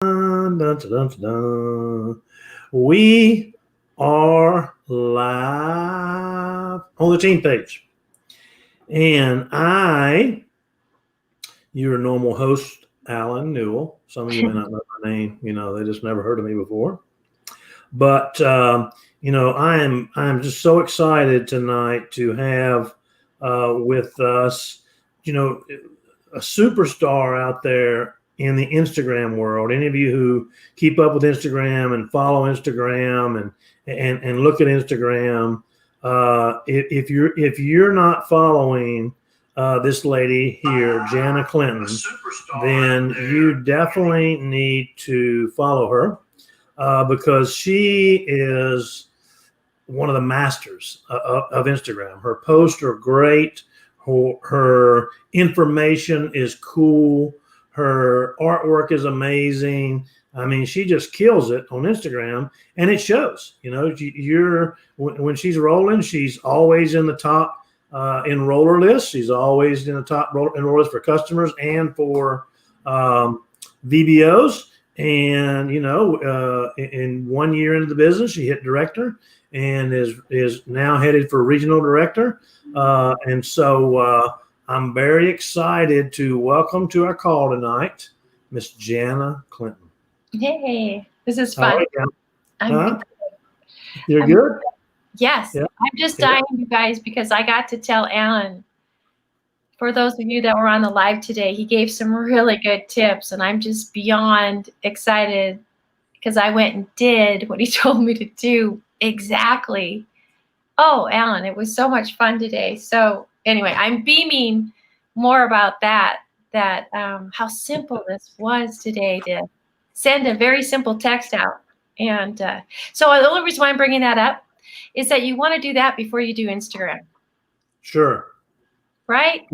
Dun, dun, dun, dun, dun. We are live on the team page. And your normal host, Alan Newell. Some of you may not know my name. They just never heard of me before. But I'm just so excited tonight to have with us, a superstar out there in the Instagram world. Any of you who keep up with Instagram and follow Instagram and look at Instagram, if you're not following this lady here, Jana Clinton, then you definitely need to follow her because she is one of the masters of Instagram. Her posts are great. Her information is cool. Her artwork is amazing. I mean, she just kills it on Instagram, and it shows. When she's rolling, she's always in the top enroller list. She's always in the top enroller list for customers and for VBOs. And in 1 year into the business, she hit director and is now headed for regional director. And so I'm very excited to welcome to our call tonight, Miss Jana Clinton. Hey, this is fun. I'm You're good? Yes. Yeah. I'm just dying, you guys, because I got to tell Alan, for those of you that were on the live today, he gave some really good tips, and I'm just beyond excited because I went and did what he told me to do exactly. Oh, Alan, it was so much fun today. So anyway, I'm beaming more about that how simple this was today to send a very simple text out. And so the only reason why I'm bringing that up is that you want to do that before you do Instagram. Sure. Right?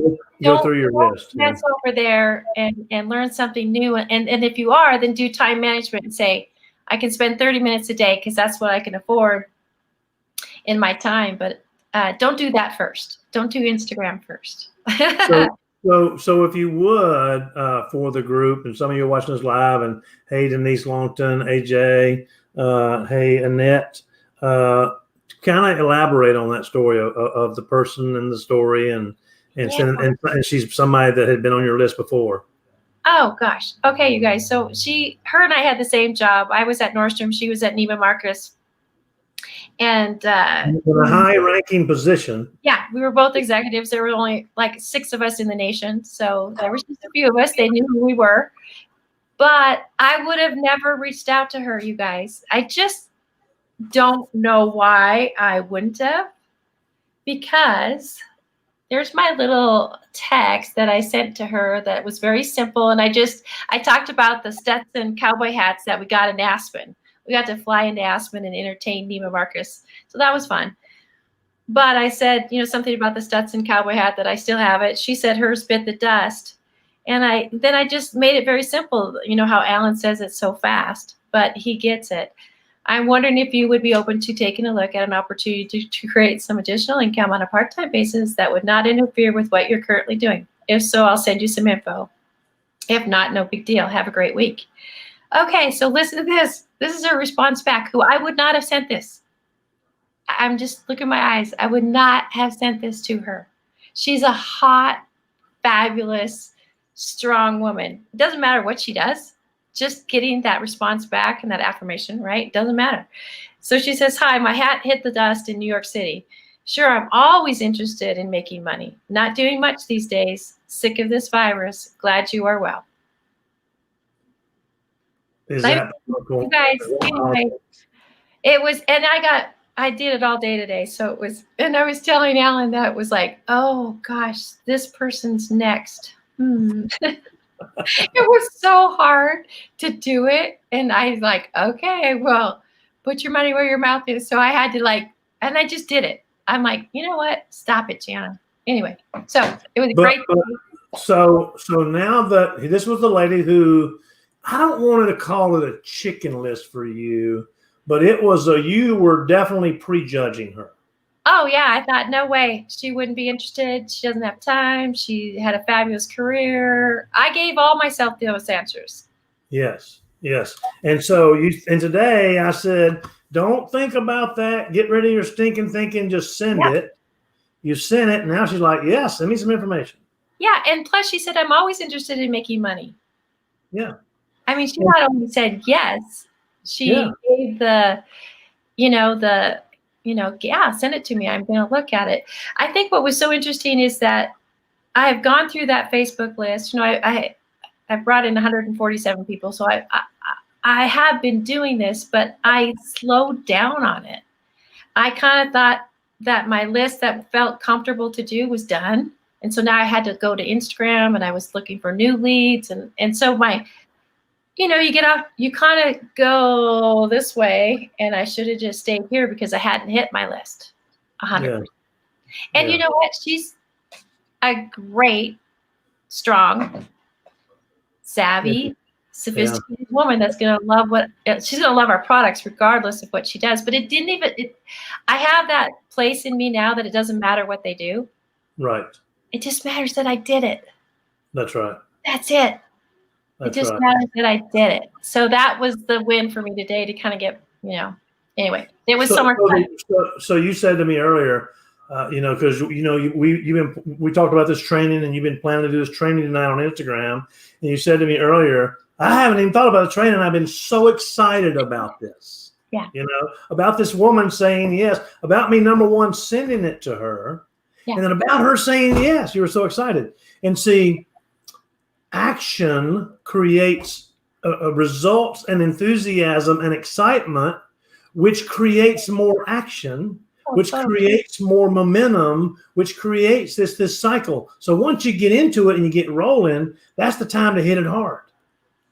Go through your list. Mess over there and learn something new. And if you are, then do time management and say, I can spend 30 minutes a day because that's what I can afford in my time. But don't do that first. Don't do Instagram first. So if you would, for the group, and some of you are watching this live, and hey, Denise Longton, AJ, hey, Annette, kind of elaborate on that story of the person and the story, and she's somebody that had been on your list before. Oh gosh. Okay, you guys. So her and I had the same job. I was at Nordstrom. She was at Neiman Marcus. And in a high-ranking position. Yeah, we were both executives. There were only like 6 of us in the nation, so there was just a few of us. They knew who we were, but I would have never reached out to her, you guys. I just don't know why I wouldn't have, because there's my little text that I sent to her that was very simple, and I talked about the Stetson cowboy hats that we got in Aspen. We got to fly into Aspen and entertain Neiman Marcus. So that was fun. But I said, something about the Stetson cowboy hat that I still have it. She said hers bit the dust. And I just made it very simple. You know how Alan says it so fast, but he gets it. I'm wondering if you would be open to taking a look at an opportunity to create some additional income on a part-time basis that would not interfere with what you're currently doing. If so, I'll send you some info. If not, no big deal. Have a great week. Okay, so listen to this. This is her response back, who I would not have sent this. I'm just, look at my eyes. I would not have sent this to her. She's a hot, fabulous, strong woman. It doesn't matter what she does. Just getting that response back and that affirmation, right? Doesn't matter. So she says, hi, my hat hit the dust in New York City. Sure, I'm always interested in making money. Not doing much these days. Sick of this virus. Glad you are well. Is that you guys, anyway, it was, and I did it all day today. So it was, and I was telling Alan that it was like, oh gosh, this person's next. It was so hard to do it. And I was like, okay, well, put your money where your mouth is. So I had to and I just did it. I'm like, you know what? Stop it, Jana. Anyway, so it was great. So now that this was the lady who, I don't want to call it a chicken list for you, but it was you were definitely prejudging her. Oh yeah, I thought, no way, she wouldn't be interested. She doesn't have time. She had a fabulous career. I gave all myself those answers. Yes. Yes. And so and today I said, don't think about that. Get rid of your stinking thinking. Just send it. You sent it. And now she's like, yes, send me some information. Yeah. And plus she said, I'm always interested in making money. Yeah. I mean, she not only said yes, she gave the, yeah, send it to me. I'm going to look at it. I think what was so interesting is that I have gone through that Facebook list. I've brought in 147 people. So I have been doing this, but I slowed down on it. I kind of thought that my list that felt comfortable to do was done. And so now I had to go to Instagram and I was looking for new leads. And so you get off, you kind of go this way, and I should have just stayed here because I hadn't hit my list 100%. And you know what? She's a great, strong, savvy, sophisticated woman that's going to love she's going to love our products regardless of what she does. But I have that place in me now that it doesn't matter what they do. Right. It just matters that I did it. That's right. That's it. It just matters that I did it. So that was the win for me today to kind of get, anyway, it was so much fun. So you said to me earlier, because we talked about this training, and you've been planning to do this training tonight on Instagram, and you said to me earlier, I haven't even thought about the training. I've been so excited about this. Yeah. About this woman saying yes, about me, number one, sending it to her, and then about her saying yes. You were so excited. And see, action creates results and enthusiasm and excitement, which creates more action, which creates more momentum, which creates this cycle. So once you get into it and you get rolling, that's the time to hit it hard.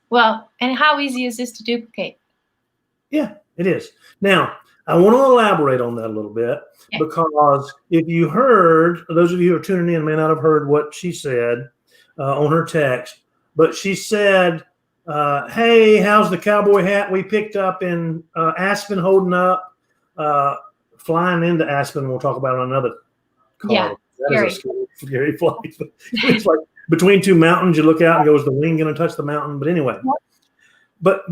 Well, and how easy is this to duplicate? Yeah, it is. Now, I want to elaborate on that a little bit, because if you heard, those of you who are tuning in may not have heard what she said on her text, but she said, hey, how's the cowboy hat we picked up in Aspen holding up? Flying into Aspen, we'll talk about it on another call. Yeah, that is a scary flight. It's like between two mountains, you look out and go, is the wing going to touch the mountain? But anyway, but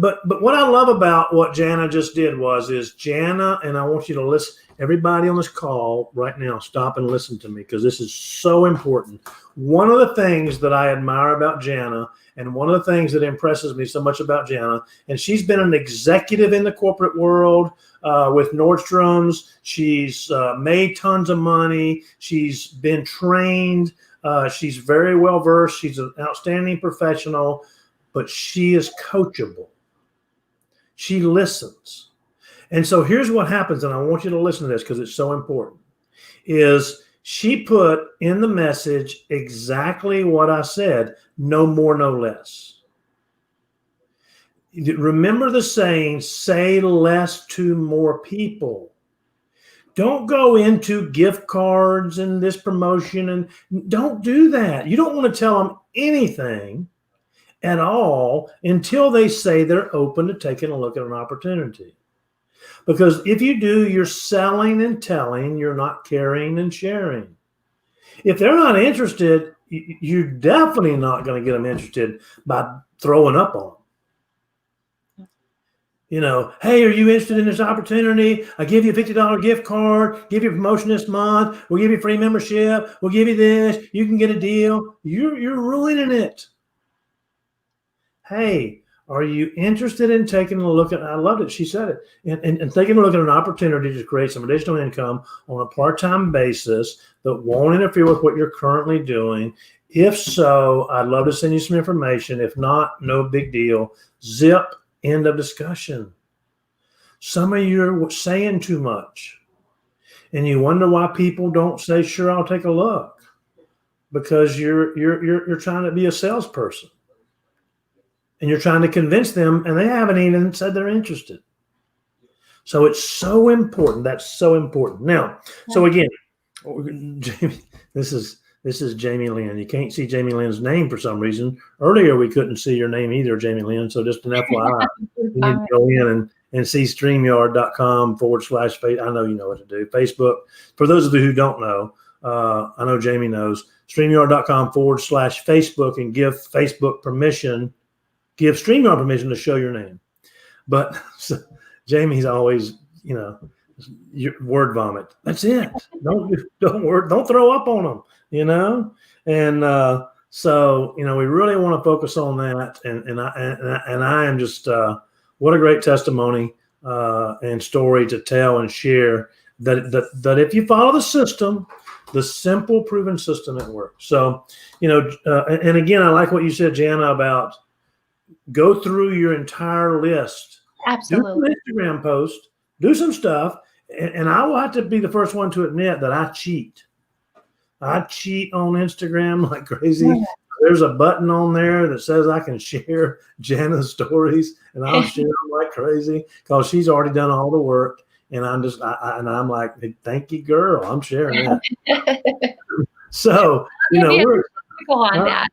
what I love about what Jana just did is Jana, and I want you to listen, everybody on this call right now, stop and listen to me, because this is so important. One of the things that I admire about Jana, and one of the things that impresses me so much about Jana, and she's been an executive in the corporate world with Nordstrom's. She's made tons of money. She's been trained. She's very well versed. She's an outstanding professional, but she is coachable. She listens. And so here's what happens, and I want you to listen to this because it's so important, is she put in the message exactly what I said, no more, no less. Remember the saying, say less to more people. Don't go into gift cards and this promotion, and don't do that. You don't want to tell them anything at all until they say they're open to taking a look at an opportunity. Because if you do, you're selling and telling, you're not caring and sharing. If they're not interested, you're definitely not going to get them interested by throwing up on them. Hey, are you interested in this opportunity? I give you a $50 gift card, give you a promotion this month, we'll give you free membership, we'll give you this, you can get a deal. You're ruining it. Hey, are you interested in taking a look at, I loved it, she said it, and taking a look at an opportunity to create some additional income on a part-time basis that won't interfere with what you're currently doing? If so, I'd love to send you some information. If not, no big deal. Zip, end of discussion. Some of you are saying too much, and you wonder why people don't say, sure, I'll take a look, because you're trying to be a salesperson. And you're trying to convince them, and they haven't even said they're interested. So it's so important. That's so important. Now, so again, Jamie, this is Jamie Lynn. You can't see Jamie Lynn's name for some reason. Earlier, we couldn't see your name either, Jamie Lynn. So just an FYI, you need to go in and see StreamYard.com /. I know you know what to do. Facebook. For those of you who don't know, I know Jamie knows. StreamYard.com /Facebook, and give Facebook permission give StreamYard permission to show your name. But so, Jamie's always, word vomit. That's it. Don't throw up on them, And so, we really want to focus on that. And I am just what a great testimony and story to tell and share that if you follow the system, the simple proven system, it works. So, and again, I like what you said, Jana, about go through your entire list. Absolutely. Do an Instagram post, do some stuff, and I will have to be the first one to admit that I cheat. I cheat on Instagram like crazy. Yeah. There's a button on there that says I can share Jana's stories, and I'll share them like crazy because she's already done all the work. And I'm like, thank you, girl. I'm sharing that. So, we're on that.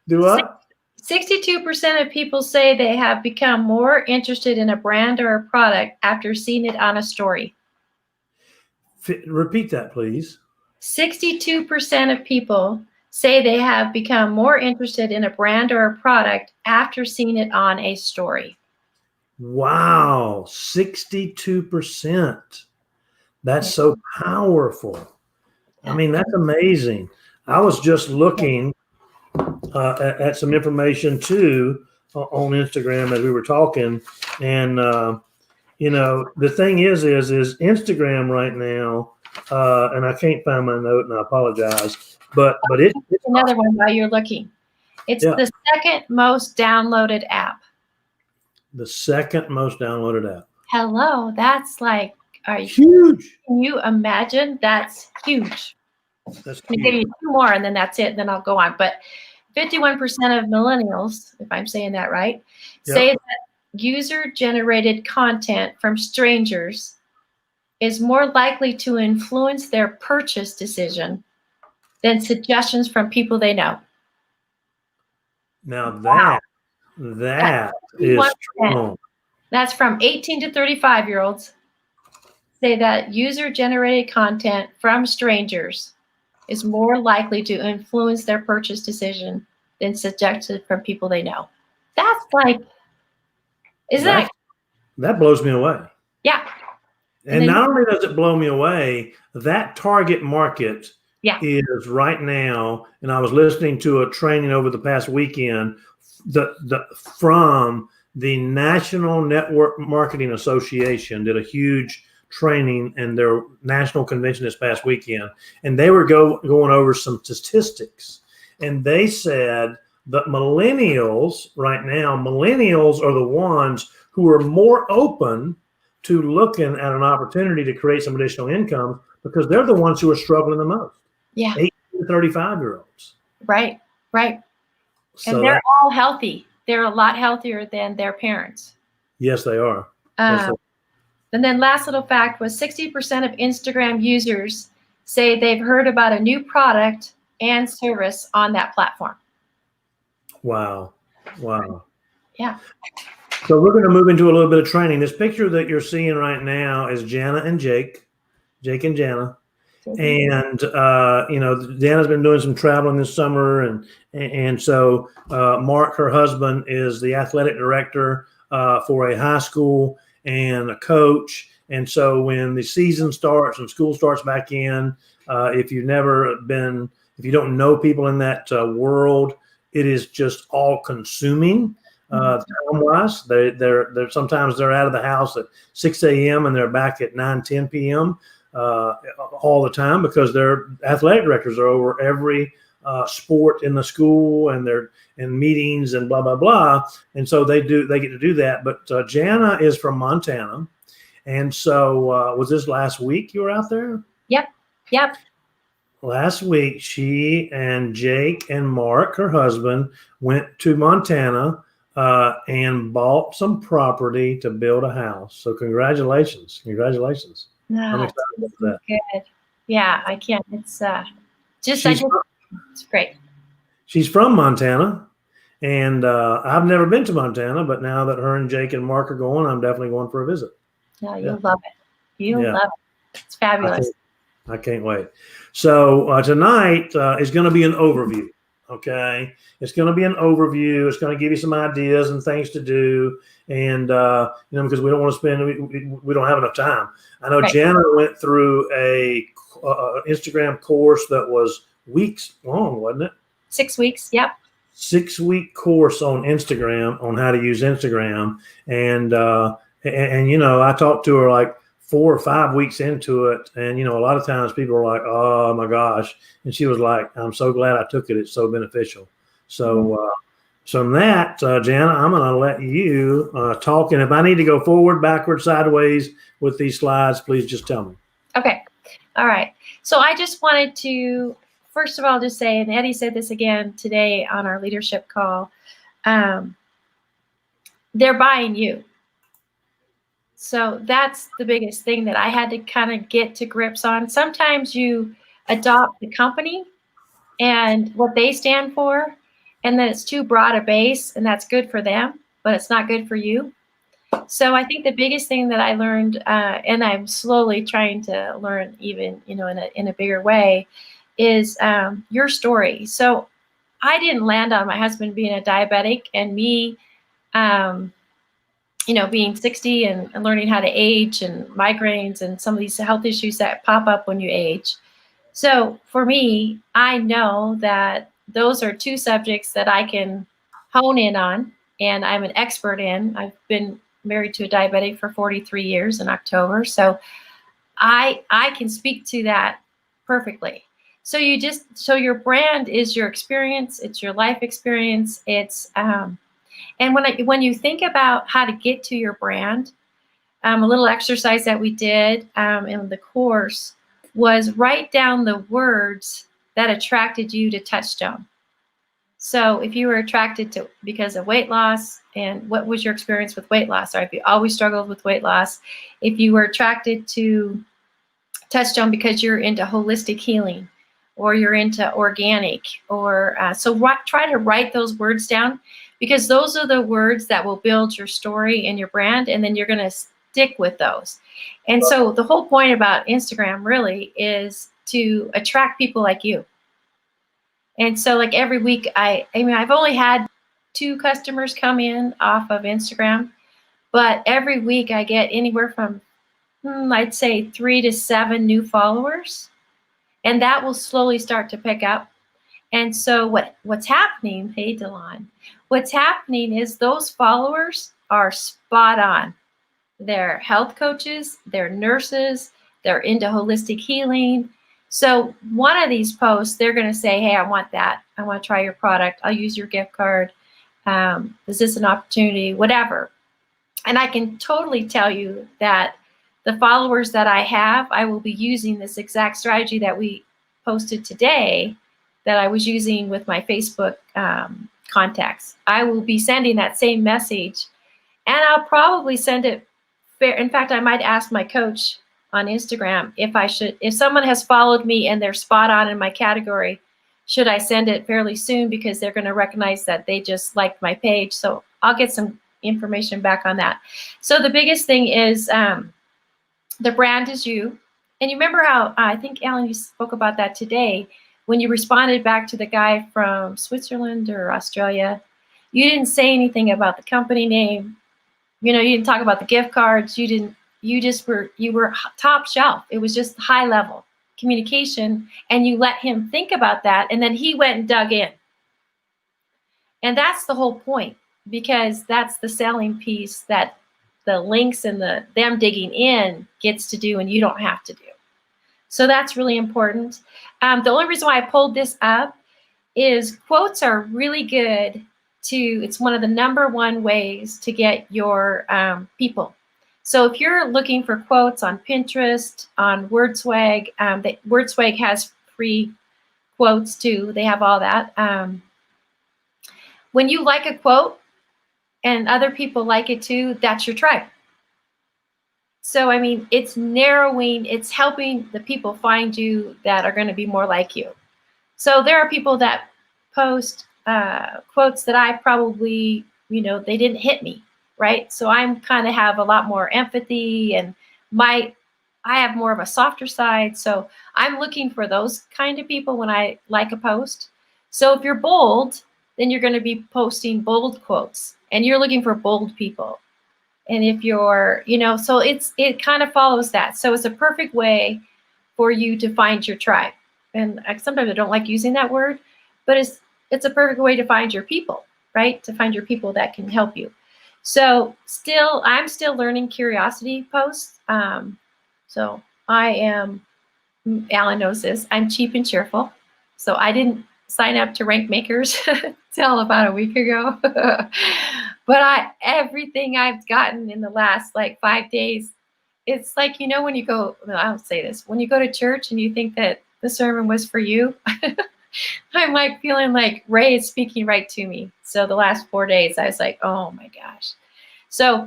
Do what? 62% of people say they have become more interested in a brand or a product after seeing it on a story. Repeat that, please. 62% of people say they have become more interested in a brand or a product after seeing it on a story. Wow, 62%. That's so powerful. I mean, that's amazing. I was just looking at some information too on Instagram as we were talking, and the thing is Instagram right now, and I can't find my note, and I apologize, but it's another one while you're looking. It's the second most downloaded app. The second most downloaded app. Hello, that's like huge. Can you imagine? That's huge. That's huge. I'll give you two more, and then that's it. And then I'll go on. But 51% of millennials, if I'm saying that right, say that user-generated content from strangers is more likely to influence their purchase decision than suggestions from people they know. Now that is strong. That's from 18 to 35-year-olds. Say that user-generated content from strangers is more likely to influence their purchase decision than suggested from people they know. That's like, that blows me away. Yeah. And not only does it blow me away, that target market is right now, and I was listening to a training over the past weekend from the National Network Marketing Association did a huge training in their national convention this past weekend, and they were going over some statistics, and they said that millennials right now, are the ones who are more open to looking at an opportunity to create some additional income because they're the ones who are struggling the most. Yeah. 18 to 35-year-olds. Right. So and they're all healthy. They're a lot healthier than their parents. Yes, they are. And then last little fact was 60% of Instagram users say they've heard about a new product and service on that platform. Wow. Yeah. So we're going to move into a little bit of training. This picture that you're seeing right now is Jana and Jake and Jana. And, Jana's been doing some traveling this summer. And so Mark, her husband, is the athletic director for a high school and a coach. And so when the season starts and school starts back in, if you don't know people in that world, it is just all consuming. Time-wise, they're sometimes they're out of the house at 6 a.m. and they're back at 9-10 p.m. All the time because their athletic directors are over every sport in the school, and they're in meetings and blah blah blah, and so they get to do that. But Jana is from Montana, and so was this last week you were out there? Yep. Last week, she and Jake and Mark, her husband, went to Montana and bought some property to build a house. So congratulations. No, I'm excited about that. Good. Yeah, I can't. It's it's great. She's from Montana, and I've never been to Montana, but now that her and Jake and Mark are going, I'm definitely going for a visit. No, you'll love it. You'll love it. It's fabulous. I can't wait. So tonight is going to be an overview. Okay, it's going to be an overview. It's going to give you some ideas and things to do, and because we don't want to spend, we don't have enough time. I know Right. Jana went through a Instagram course that was weeks long, wasn't it? 6 weeks. Yep. 6 week course on Instagram on how to use Instagram, and I talked to her like 4 or 5 weeks into it, and a lot of times people are like, "Oh my gosh," and she was like, "I'm so glad I took it. It's so beneficial." So, so from that, Jana, I'm going to let you talk, and if I need to go forward, backward, sideways with these slides, please just tell me. Okay. All right. So I just wanted to, first of all, just say, and Eddie said this again today on our leadership call, they're buying you. So that's the biggest thing that I had to kind of get to grips on. Sometimes you adopt the company and what they stand for, and then it's too broad a base, and that's good for them, but it's not good for you. So I think the biggest thing that I learned, and I'm slowly trying to learn even, in a bigger way, is your story. So I didn't land on my husband being a diabetic and me, being 60 and learning how to age and migraines and some of these health issues that pop up when you age. So for me, I know that those are two subjects that I can hone in on and I'm an expert in. I've been married to a diabetic for 43 years in October. So I can speak to that perfectly. So your brand is your experience, it's your life experience, it's and when you think about how to get to your brand, a little exercise that we did in the course was write down the words that attracted you to Touchstone. So if you were attracted to because of weight loss, and what was your experience with weight loss? Or if you always struggled with weight loss, if you were attracted to Touchstone because you're into holistic healing, or you're into organic, or try to write those words down, because those are the words that will build your story and your brand, and then you're going to stick with those. And so the whole point about Instagram really is to attract people like you. And so like every week, I've only had 2 customers come in off of Instagram, but every week I get anywhere from I'd say 3 to 7 new followers, and that will slowly start to pick up. And so what's happening, hey Delon, what's happening is those followers are spot on. They're health coaches, they're nurses, they're into holistic healing. So one of these posts, they're going to say, hey, I want that. I want to try your product. I'll use your gift card. Is this an opportunity? Whatever. And I can totally tell you that the followers that I have, I will be using this exact strategy that we posted today that I was using with my Facebook contacts. I will be sending that same message, and I'll probably send it fair. In fact, I might ask my coach on Instagram if someone has followed me and they're spot on in my category, should I send it fairly soon, because they're going to recognize that they just liked my page. So I'll get some information back on that. So the biggest thing is the brand is you. And you remember how, I think, Alan, you spoke about that today, when you responded back to the guy from Switzerland or Australia, you didn't say anything about the company name. You didn't talk about the gift cards. You were top shelf. It was just high level communication, and you let him think about that, and then he went and dug in. And that's the whole point, because that's the selling piece that the links and them digging in gets to do, and you don't have to do. So that's really important. The only reason why I pulled this up is quotes are really good it's one of the #1 ways to get your people. So if you're looking for quotes on Pinterest, on WordSwag, WordSwag has free quotes too. They have all that. When you like a quote and other people like it too, that's your tribe. So, it's narrowing, it's helping the people find you that are going to be more like you. So there are people that post quotes that I probably, they didn't hit me, right? So I'm kind of have a lot more empathy, and I have more of a softer side. So I'm looking for those kind of people when I like a post. So if you're bold, then you're going to be posting bold quotes, and you're looking for bold people. And if you're, so it kind of follows that. So it's a perfect way for you to find your tribe. And sometimes I don't like using that word, but it's a perfect way to find your people, right? To find your people that can help you. So I'm still learning curiosity posts. So I am, Alan knows this, I'm cheap and cheerful. So I didn't sign up to Rank Makers till about a week ago. But everything I've gotten in the last like 5 days, it's like, when you go, I don't say this, when you go to church and you think that the sermon was for you, I'm like feeling like Ray is speaking right to me. So the last 4 days, I was like, oh my gosh. So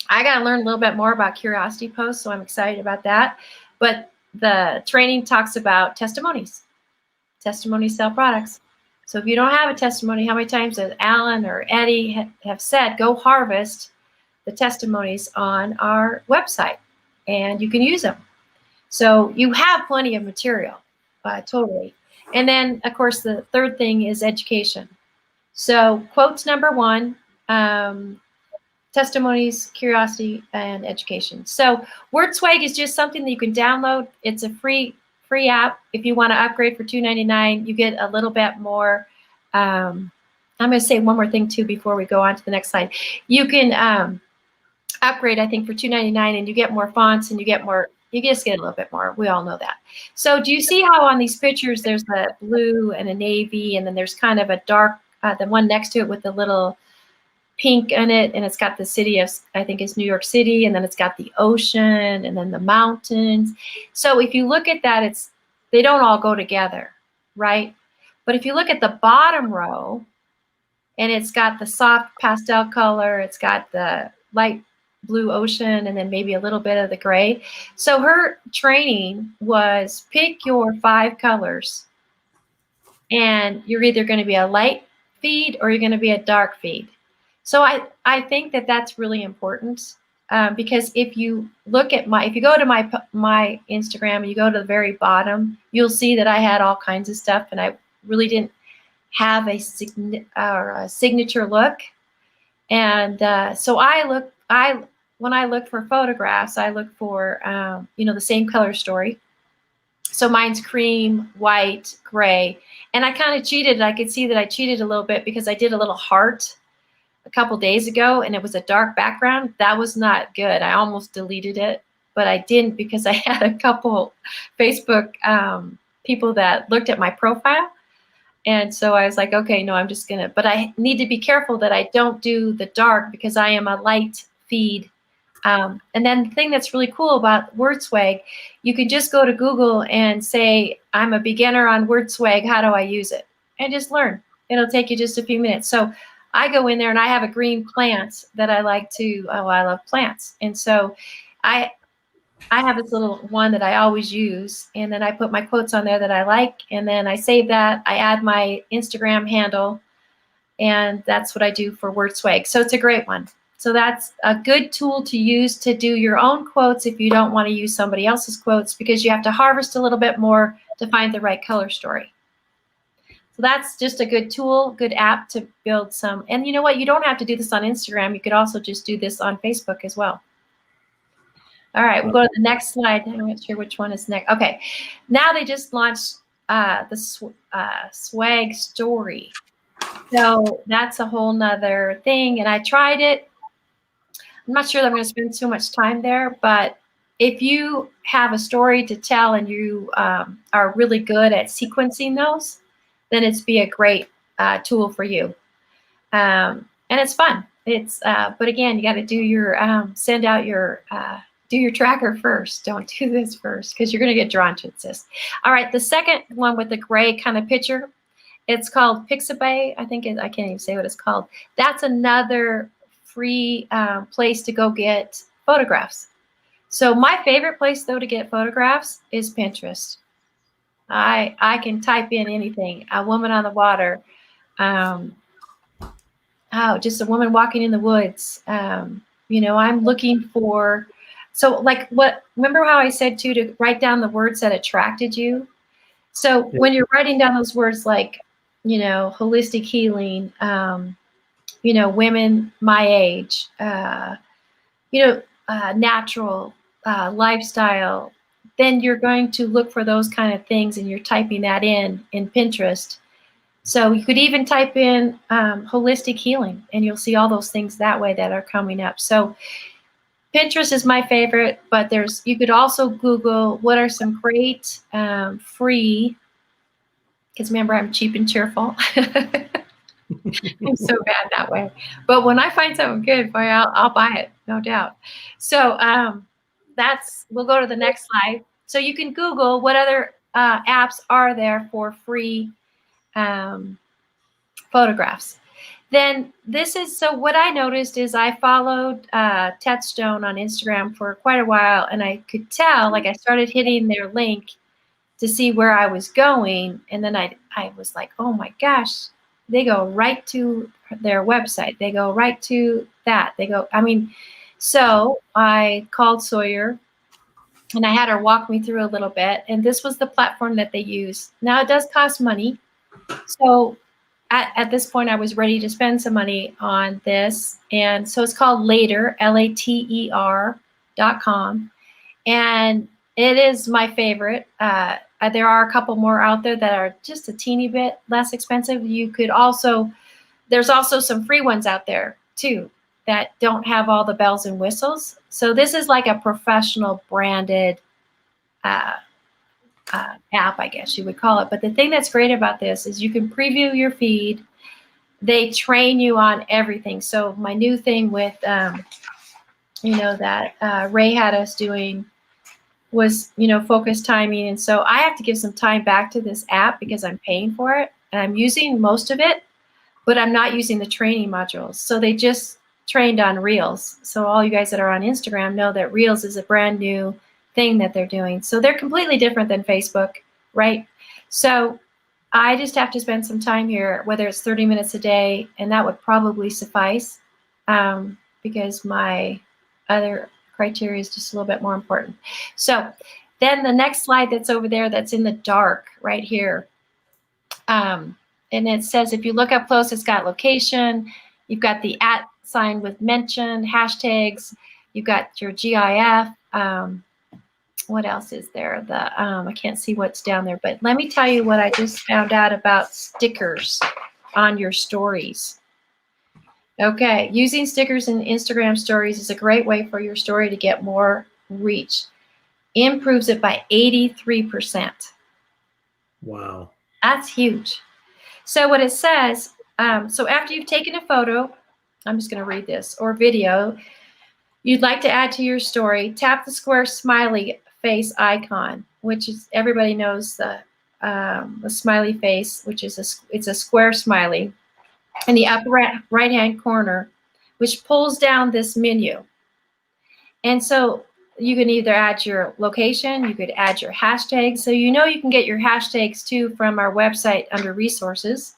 I got to learn a little bit more about curiosity posts. So I'm excited about that. But the training talks about testimonies sell products. So if you don't have a testimony, how many times has Alan or Eddie have said, go harvest the testimonies on our website and you can use them. So you have plenty of material, totally. And then, of course, the third thing is education. So quotes number one, testimonies, curiosity, and education. So WordSwag is just something that you can download. It's a free app. If you want to upgrade for $2.99, you get a little bit more. I'm going to say one more thing too before we go on to the next slide. You can upgrade, I think, for $2.99, and you get more fonts and you just get a little bit more. We all know that. So do you see how on these pictures there's a blue and a navy, and then there's kind of a dark, the one next to it with the little pink in it, and it's got the city of, I think it's New York City, and then it's got the ocean and then the mountains. So if you look at that, they don't all go together, right? But if you look at the bottom row, and it's got the soft pastel color, it's got the light blue ocean, and then maybe a little bit of the gray. So her training was pick your 5 colors, and you're either going to be a light feed or you're going to be a dark feed. So I think that that's really important, because if you look at if you go to my Instagram and you go to the very bottom, you'll see that I had all kinds of stuff, and I really didn't have a signature look. And so when I look for photographs, I look for the same color story. So mine's cream, white, gray, and I kind of cheated. I could see that I cheated a little bit because I did a little heart a couple days ago, and it was a dark background. That was not good. I almost deleted it, but I didn't because I had a couple Facebook people that looked at my profile. And so I was like, okay, no, I'm just gonna, but I need to be careful that I don't do the dark because I am a light feed. And then the thing that's really cool about WordSwag, you can just go to Google and say, I'm a beginner on WordSwag, how do I use it? And just learn. It'll take you just a few minutes. So I go in there and I have a green plant that I like to, I love plants. And so I have this little one that I always use, and then I put my quotes on there that I like, and then I save that. I add my Instagram handle, and that's what I do for WordSwag. So it's a great one. So that's a good tool to use to do your own quotes if you don't want to use somebody else's quotes, because you have to harvest a little bit more to find the right color story. So that's just a good tool, good app to build some. And you know what? You don't have to do this on Instagram. You could also just do this on Facebook as well. All right, we'll go to the next slide. I'm not sure which one is next. Okay, now they just launched the Swag Story. So that's a whole nother thing. And I tried it. I'm not sure that I'm going to spend too much time there, but if you have a story to tell and you are really good at sequencing those, then it's be a great tool for you. And it's fun. It's but again, you got to do your send out your do your tracker first. Don't do this first because you're going to get drawn to this. All right, the second one with the gray kind of picture, it's called Pixabay. I can't even say what it's called. That's another free place to go get photographs. So my favorite place though to get photographs is Pinterest. I can type in anything. A woman on the water. Just a woman walking in the woods. I'm looking for. So remember how I said to write down the words that attracted you? So when you're writing down those words like, holistic healing, women my age, natural lifestyle, then you're going to look for those kind of things, and you're typing that in Pinterest. So you could even type in holistic healing, and you'll see all those things that way that are coming up. So Pinterest is my favorite, but you could also Google what are some great free, because remember, I'm cheap and cheerful. I'm so bad that way. But when I find something good, boy, I'll buy it, no doubt. So we'll go to the next slide. So you can Google what other apps are there for free photographs. Then so what I noticed is I followed Ted Stone on Instagram for quite a while, and I could tell, like I started hitting their link to see where I was going. And then I was like, oh my gosh, they go right to their website. They go right to that. So I called Sawyer, and I had her walk me through a little bit. And this was the platform that they use. Now it does cost money. So at this point, I was ready to spend some money on this. And so it's called Later, LATER.com. And it is my favorite. There are a couple more out there that are just a teeny bit less expensive. There's also some free ones out there too that don't have all the bells and whistles. So this is like a professional branded app, I guess you would call it. But the thing that's great about this is you can preview your feed. They train you on everything. So my new thing with, that Ray had us doing was, focus timing. And so I have to give some time back to this app because I'm paying for it, and I'm using most of it, but I'm not using the training modules. So they just trained on Reels. So all you guys that are on Instagram know that Reels is a brand new thing that they're doing. So they're completely different than Facebook, right? So I just have to spend some time here, whether it's 30 minutes a day, and that would probably suffice because my other criteria is just a little bit more important. So then the next slide that's over there, that's in the dark right here. And it says, if you look up close, it's got location. You've got the @ sign with mention, hashtags. You've got your GIF. What else is there? I can't see what's down there, but let me tell you what I just found out about stickers on your stories. Okay, using stickers in Instagram stories is a great way for your story to get more reach. Improves it by 83%. Wow. That's huge. So what it says, so after you've taken a photo, I'm just going to read this, or video, you'd like to add to your story, tap the square smiley face icon, which is, everybody knows the smiley face, which is it's a square smiley in the upper right-hand corner, which pulls down this menu. And so you can either add your location, you could add your hashtags. So you can get your hashtags too from our website under resources,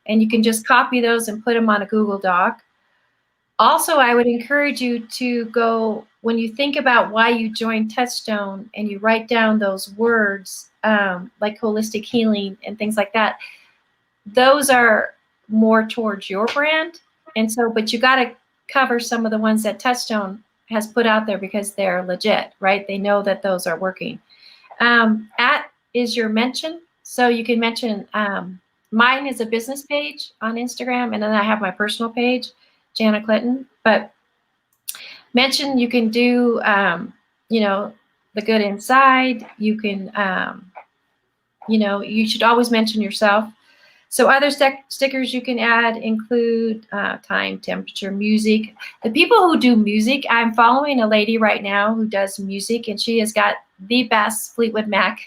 and you can just copy those and put them on a Google Doc. Also, I would encourage you to go, when you think about why you joined Touchstone, and you write down those words like holistic healing and things like that, those are more towards your brand. And so, but you got to cover some of the ones that Touchstone has put out there because they're legit, right? They know that those are working. @ is your mention. So you can mention, mine is a business page on Instagram, and then I have my personal page, Jana Clinton. But mention, you can do, the good inside. You can, you should always mention yourself. So other stickers you can add include time, temperature, music. The people who do music, I'm following a lady right now who does music, and she has got the best Fleetwood Mac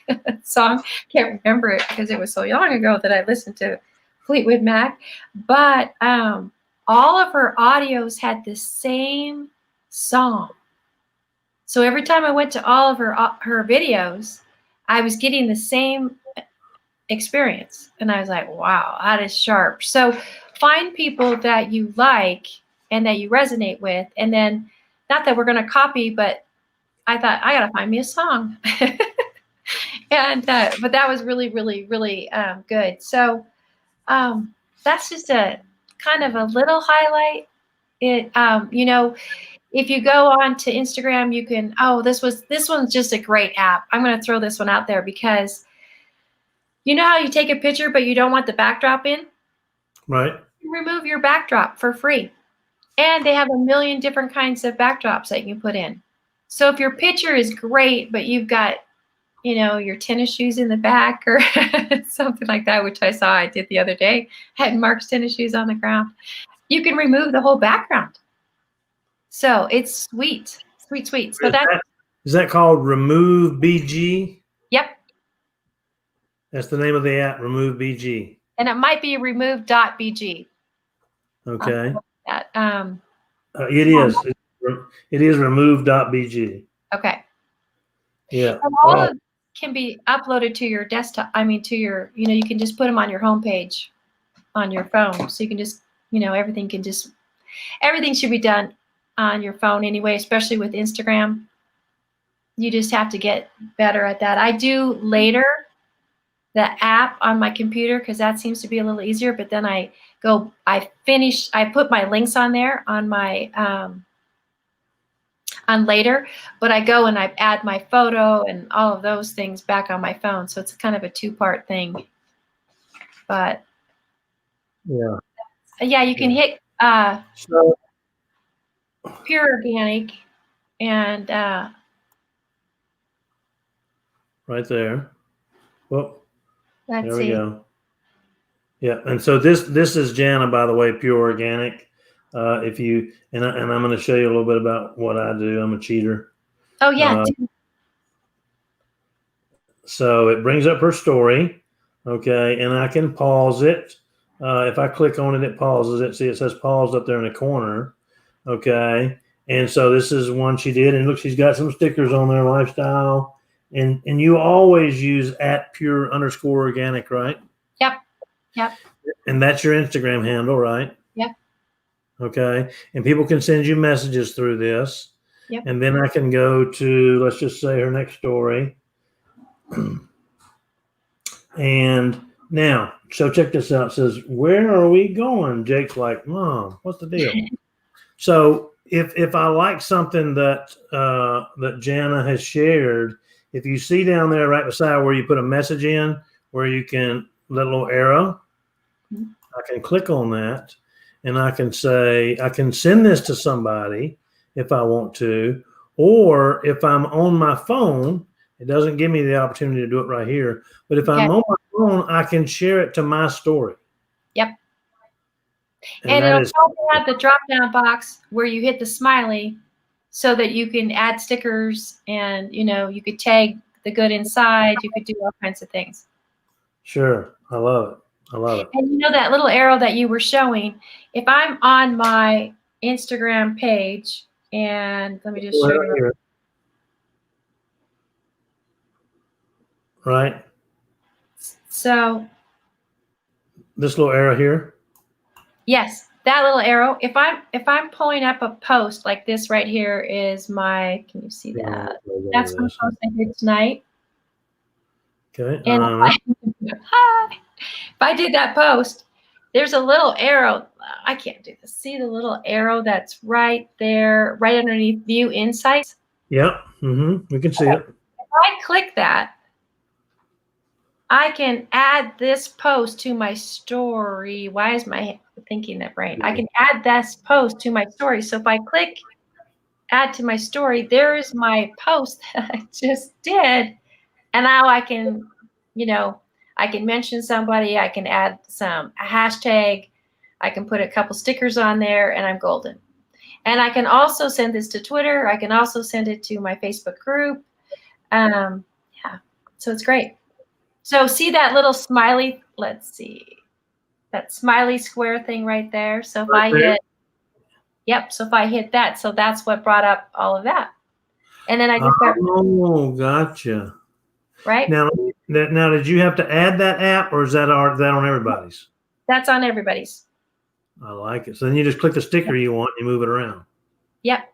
song. Can't remember it because it was so long ago that I listened to Fleetwood Mac. But all of her audios had the same song. So every time I went to all of her videos, I was getting the same experience. And I was like, wow, that is sharp. So find people that you like and that you resonate with. And then, not that we're going to copy, but I thought, I got to find me a song. And but that was really, really, really good. So That's just a kind of a little highlight. It, if you go on to Instagram, you can, this one's just a great app. I'm going to throw this one out there because you know how you take a picture, but you don't want the backdrop in? Right. You remove your backdrop for free. And they have a million different kinds of backdrops that you can put in. So if your picture is great, but you've got, your tennis shoes in the back or something like that, which I did the other day, had Mark's tennis shoes on the ground, you can remove the whole background. So it's sweet, sweet, sweet. So is that called Remove BG? Yep. That's the name of the app, Remove BG. And it might be remove.bg. Okay. That. It is. It is remove.bg. Okay. Yeah. And all of can be uploaded to your desktop. I mean, to your, you can just put them on your homepage on your phone. So you can just, everything should be done on your phone anyway, especially with Instagram. You just have to get better at that. I do later the app on my computer because that seems to be a little easier, but then I put my links on there on my, on later, but I go and I add my photo and all of those things back on my phone. So it's kind of a two-part thing. But yeah, you can hit Pure Organic and right there. Well, let's there see. we go. Yeah, and so this is Jana, by the way, Pure Organic. If you and I'm going to show you a little bit about what I do. I'm a cheater. Oh yeah. So it brings up her story, okay, and I can pause it. If I click on it, it pauses it. See, it says pause up there in the corner, okay. And so this is one she did, and look, she's got some stickers on there, lifestyle, and you always use @pure_organic, right? Yep. And that's your Instagram handle, right? Yep. Okay. And people can send you messages through this. Yep. And then I can go to, let's just say, her next story. And now, so check this out. It says, where are we going? Jake's like, Mom, what's the deal? So if I like something that that Jana has shared, if you see down there right beside where you put a message in, where you can that little arrow, I can click on that, and I can say I can send this to somebody if I want to, or if I'm on my phone, it doesn't give me the opportunity to do it right here. But if I'm on my phone, I can share it to my story. Yep. And it'll also have the drop-down box where you hit the smiley so that you can add stickers and, you could tag the good inside. You could do all kinds of things. Sure. I love it. I love it. And that little arrow that you were showing, if I'm on my Instagram page, and let me just show you. Here. Right. So this little arrow here. Yes, that little arrow. If I'm pulling up a post like this right here is my. Can you see that? That's my post I did tonight. Okay. And if I did that post, there's a little arrow. I can't do this. See the little arrow that's right there, right underneath View Insights? Yep. We can see it. If I click that, I can add this post to my story. Why is my thinking that brain? I can add this post to my story. So if I click add to my story, there is my post that I just did. And now I can, I can mention somebody. I can add a hashtag. I can put a couple stickers on there, and I'm golden. And I can also send this to Twitter. I can also send it to my Facebook group. Yeah, so it's great. So see that little smiley, let's see, that smiley square thing right there. So if I hit, so if I hit that, so that's what brought up all of that. And then I just start. Oh, gotcha. Right? Now, did you have to add that app, or is that on everybody's? That's on everybody's. I like it. So then you just click the sticker you want and you move it around. Yep.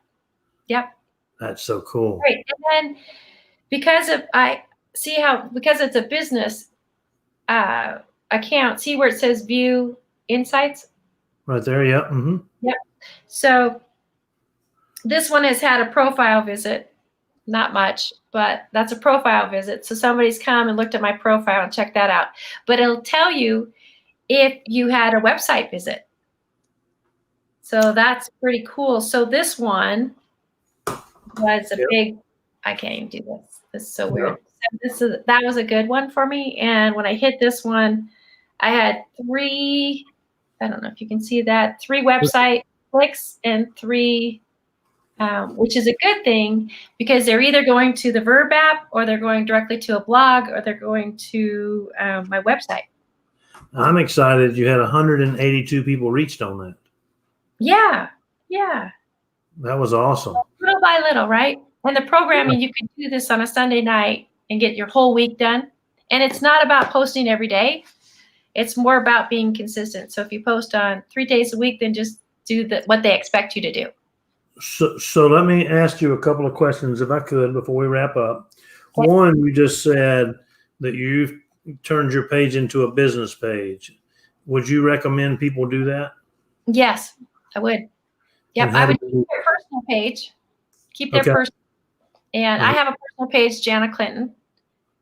That's so cool. Great. And then because it's a business, I account, see where it says view insights? Right there. Yeah. Mm-hmm. Yep. So this one has had a profile visit, not much, but that's a profile visit. So somebody's come and looked at my profile and checked that out. But it'll tell you if you had a website visit. So that's pretty cool. So this one was a big, I can't even do this. This is so weird. So that was a good one for me. And when I hit this one, I had 3, I don't know if you can see that, 3 website clicks and 3, which is a good thing because they're either going to the Verb app or they're going directly to a blog or they're going to my website. I'm excited you had 182 people reached on that. Yeah. Yeah. That was awesome. Little by little, right? And the programming, you can do this on a Sunday night and get your whole week done. And it's not about posting every day. It's more about being consistent. So if you post on 3 days a week, then just do what they expect you to do. So let me ask you a couple of questions, if I could, before we wrap up. Okay. One, you just said that you've turned your page into a business page. Would you recommend people do that? Yes, I would. Yep, I would keep their personal page. Keep their personal. And I have a personal page, Jana Clinton.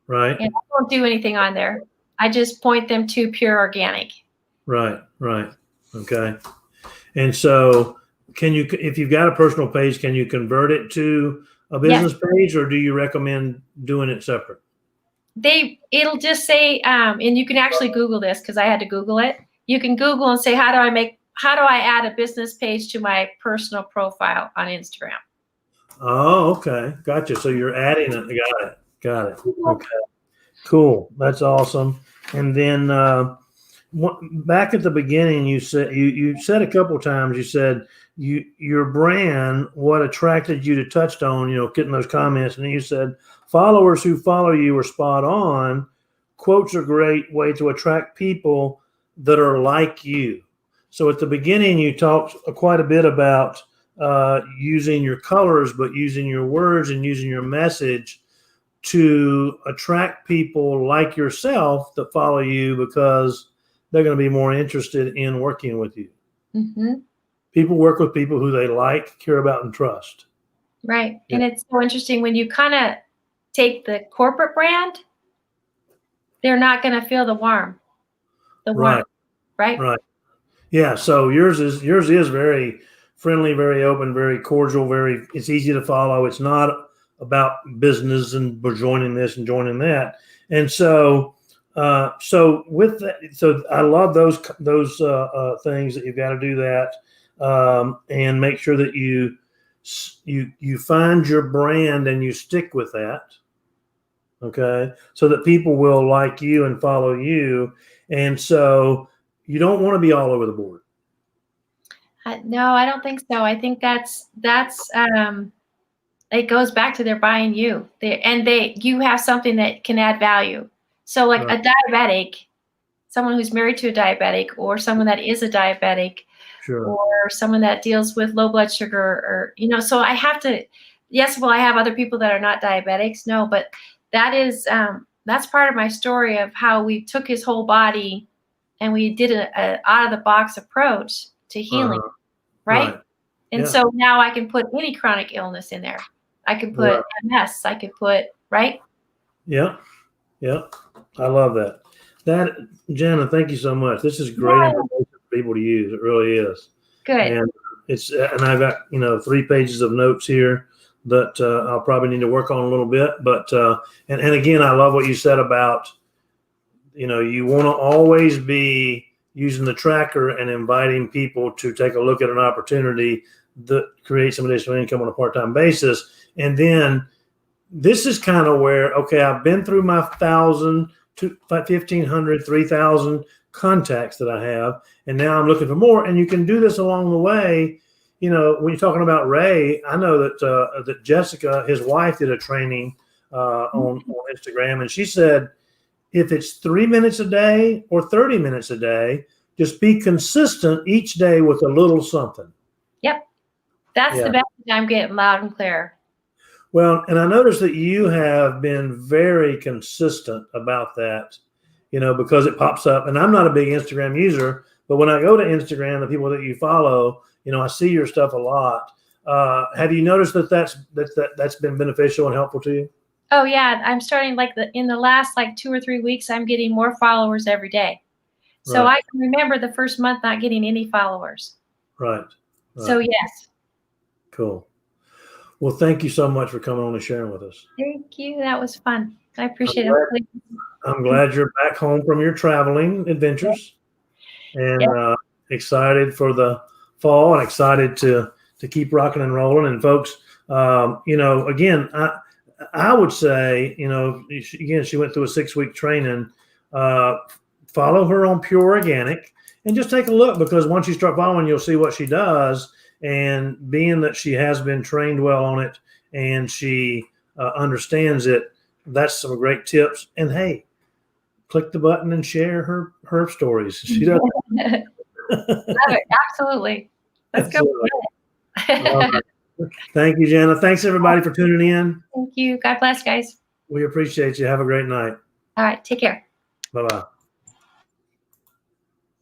Right. And I don't do anything on there. I just point them to Pure Organic. Right. Okay. And so can you, if you've got a personal page, can you convert it to a business page, or do you recommend doing it separate? It'll just say, and you can actually Google this because I had to Google it. You can Google and say, how do I add a business page to my personal profile on Instagram? Oh, okay. Gotcha. So you're adding it. Got it. Okay. Cool. That's awesome. And then back at the beginning, you said you said a couple of times, you said your brand, what attracted you to Touchstone, getting those comments, and then you said followers who follow you are spot on. Quotes are a great way to attract people that are like you. So at the beginning, you talked quite a bit about using your colors, but using your words and using your message to attract people like yourself that follow you because they're going to be more interested in working with you. Mm-hmm. People work with people who they like, care about, and trust. Right. Yeah. And it's so interesting when you kind of take the corporate brand, they're not going to feel the warmth. Right. Right. Yeah. So yours is very friendly, very open, very cordial, it's easy to follow. It's not about business and joining this and joining that. And so with that, so I love those things that you've got to do that, and make sure that you find your brand and you stick with that. Okay. So that people will like you and follow you. And so you don't want to be all over the board. No, I don't think so. I think that's it goes back to they're buying you. You have something that can add value. So like a diabetic, someone who's married to a diabetic, or someone that is a diabetic, sure, or someone that deals with low blood sugar, or so I have to. Yes, well, I have other people that are not diabetics. No, but that is that's part of my story of how we took his whole body and we did a out of the box approach to healing, right? And so now I can put any chronic illness in there. I can put MS. I could put, right? Yeah. I love that. Jana, thank you so much. This is great information for people to use. It really is. Good. And I've got 3 pages of notes here that I'll probably need to work on a little bit. But and again, I love what you said about you want to always be using the tracker and inviting people to take a look at an opportunity that creates some additional income on a part-time basis. And then this is kind of where, okay, I've been through my 1,000 to 1,500, 3,000 contacts that I have, and now I'm looking for more. And you can do this along the way. When you're talking about Ray, I know that Jessica, his wife, did a training on Instagram, and she said, if it's 3 minutes a day or 30 minutes a day, just be consistent each day with a little something. Yep. That's the best thing. I'm getting loud and clear. Well, and I noticed that you have been very consistent about that. because it pops up. And I'm not a big Instagram user, but when I go to Instagram, the people that you follow, I see your stuff a lot. Have you noticed that's been beneficial and helpful to you? Oh yeah, I'm starting in the last 2 or 3 weeks, I'm getting more followers every day. So Right. I can remember the first month not getting any followers. Right. So yes. Cool. Well, thank you so much for coming on and sharing with us. Thank you. That was fun. I appreciate it. I'm glad you're back home from your traveling adventures, and excited for the fall, and excited to keep rocking and rolling. And folks, again, I would say, again, she went through a 6-week training. Follow her on Pure Organic and just take a look, because once you start following, you'll see what she does. And being that she has been trained well on it and she understands it, that's some great tips. And hey, click the button and share her stories. She does. Absolutely. Let's go. Right. Thank you, Jana. Thanks everybody for tuning in. Thank you. God bless, guys. We appreciate you. Have a great night. All right. Take care. Bye-bye.